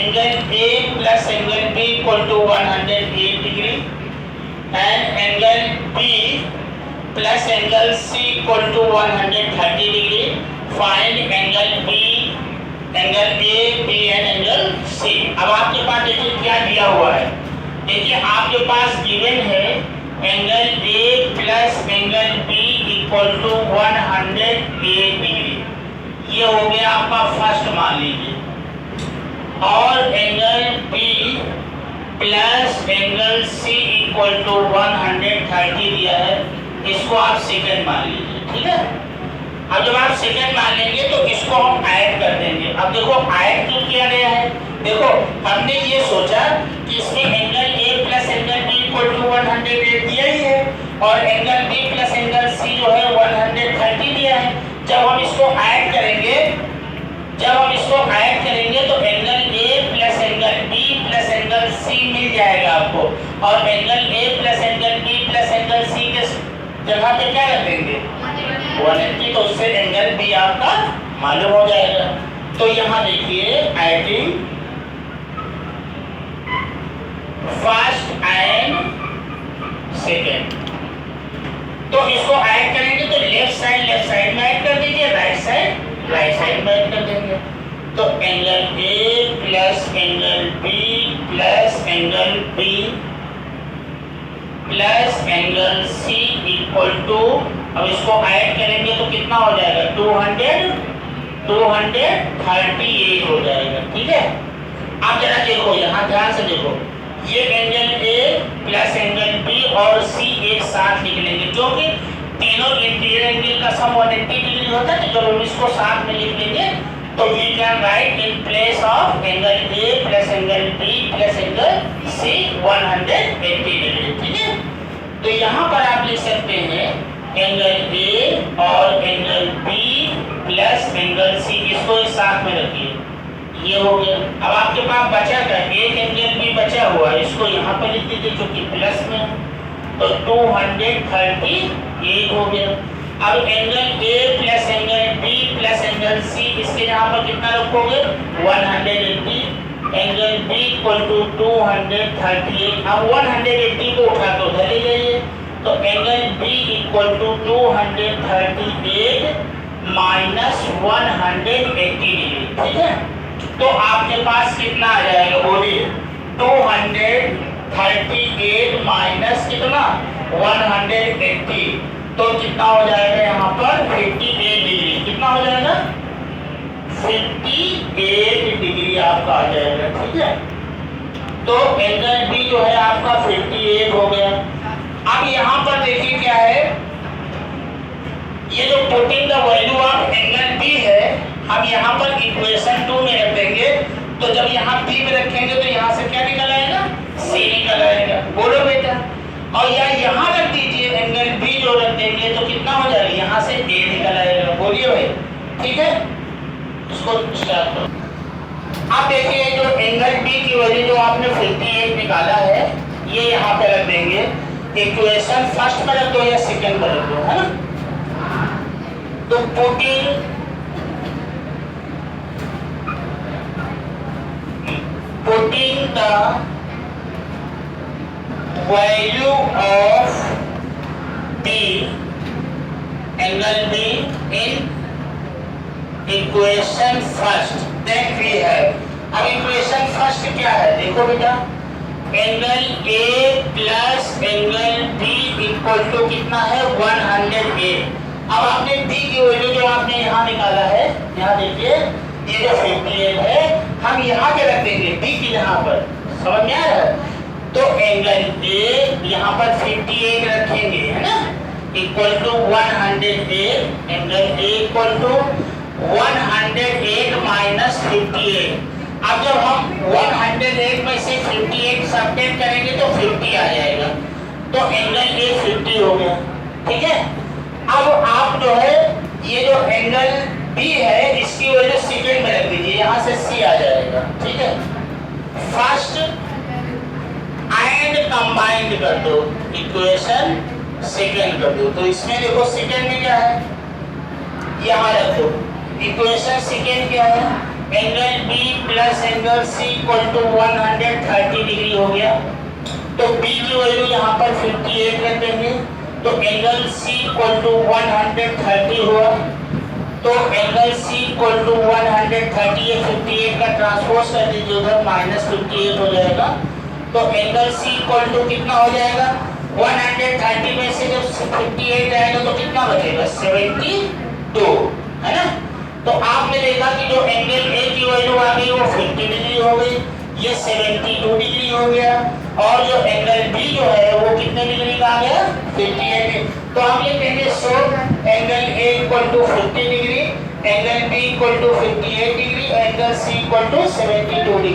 Angle A plus angle B equal to 108 degree and angle B plus angle C equal to 130 degree. Find angle B, angle A, B and angle C. अब आपके पास देखिए क्या दिया हुआ है। देखिए आपके पास गिवन है angle A plus angle B equal to 108 degree. ये हो गया आपका फर्स्ट मान लीजिए। और angle B plus angle C equal to 130 दिया है, इसको आप सेकंड मान लीजिए। ठीक है, अब जब आप सेकंड मान लेंगे तो इसको हम ऐड कर देंगे। अब देखो ऐड क्यों किया गया है। देखो हमने ये सोचा कि इसमें angle A plus angle B equal to 108 दिया ही है और angle B plus angle C जो है 130 दिया है। जब हम इसको ऐड करेंगे तो angle A plus angle B plus angle C मिल जाएगा आपको। और angle A plus angle B plus angle C के जगह पे क्या रख देंगे 180, तो उससे एंगल बी आपका मालूम हो जाएगा। तो यहाँ देखिए एडिंग फर्स्ट एंड सेकेंड, तो इसको ऐड करेंगे तो लेफ्ट साइड में ऐड कर दीजिए, राइट साइड में ऐड कर देंगे। तो angle A plus angle B plus angle B plus angle C equal to, अब इसको ऐड करेंगे तो कितना हो जाएगा 238 हो जाएगा। ठीक है, आप जरा देखो यहाँ ध्यान से देखो, ये angle A plus angle B और सी एक साथ लिख लेंगे क्योंकि तीनों इंटीरियर एंगल का सम 180 डिग्री होता है। तो जब हम इसको साथ में लिख लेंगे तो we can write in place of angle A plus angle B plus angle C 180 degree. ठीक है, तो यहाँ पर आप लिख सकते हैं एंगल ए और angle B plus angle C, इसको एक साथ में रखिए, ये हो गया। अब आपके पास बचा क्या, एक एंगल भी बचा हुआ है, इसको यहाँ पर लिख दीजिए क्योंकि प्लस में है, तो 238 हो गया। अब angle A plus angle B plus angle C, इसके यहाँ पर कितना रखोगे 180, एंगल बी इक्वल टू 238। अब 180 को उठा के उधर ले जाइए, तो angle B equal to 238 minus 180 degree. ठीक है, तो आपके पास कितना आ जाएगा बोलिए 238 माइनस कितना 180, तो कितना हो जाएगा यहाँ पर 58 डिग्री। कितना हो जाएगा 58 डिग्री आपका आ जाएगा। ठीक है, तो एंगल बी जो है आपका 58 हो गया। अब यहाँ पर देखिए क्या है, ये जो putting the value of angle B है हम यहाँ पर इक्वेशन 2 में रख देंगे। तो जब यहाँ बी में रखेंगे तो यहाँ से क्या निकल आएगा सी निकल आएगा। बोलो बेटा, और यहाँ रख दीजिए एंगल बी जो रख देंगे तो कितना हो जाएगा यहाँ से ए निकल आएगा। बोलिए भाई, ठीक है, इसको स्टार्ट करो। आप देखिए जो एंगल बी की वैल्यू जो आपने 58 निकाला है ये यहाँ पे रख देंगे। इक्वेशन फर्स्ट में रख दो या सेकंड में रख दो, है ना। तो putting the value of B, angle B in equation first, then we have, अब इक्वेशन फर्स्ट क्या है देखो बेटा, angle A plus angle B equal to कितना है 108। अब आपने B की वैल्यू जो आपने यहाँ निकाला है, यहाँ देखिए ये जो 58 है हम यहाँ पे रख देंगे B की यहाँ पर, समझ में आ रहा है। तो एंगल A यहाँ पर 58 रखेंगे, है ना, equal to 108, angle A equal to 108 minus 58। अब जब हम 108 में से 58 सब्ट्रैक्ट करेंगे तो 50 आ जाएगा, तो एंगल A 50 हो गया। ठीक है, अब आप जो है ये जो एंगल B है इसकी वजह सेकंड में रख दीजिए, यहाँ से C आ जाएगा। ठीक है, फर्स्ट एंड कंबाइंड कर दो, इक्वेशन सेकंड कर दो। तो इसमें देखो सेकंड में क्या है, यहाँ रखो, इक्वेशन सेकंड क्या है angle B plus angle C equal to 130 degree हो गया। तो बी की वैल्यू यहाँ पर 58 रख देंगे, तो एंगल सी इक्वल टू 130 हुआ। तो एंगल सी इक्वल टू 130, ये 58 का ट्रांसपोज कर दीजिए उधर, -58 हो जाएगा। तो एंगल सी इक्वल टू कितना हो जाएगा, 130 में से जब 58 जाएगा तो कितना बचेगा, 72, है ना। तो आपने देखा कि जो एंगल ए की वैल्यू आ गई वो 50 डिग्री हो गई, ये 72 डिग्री हो गया, और जो एंगल बी जो है वो कितने डिग्री का आ गया, 58। तो हम ये कहेंगे so angle A equal to 50 degree, angle B equal to 58 degree, angle C equal to 72 degree.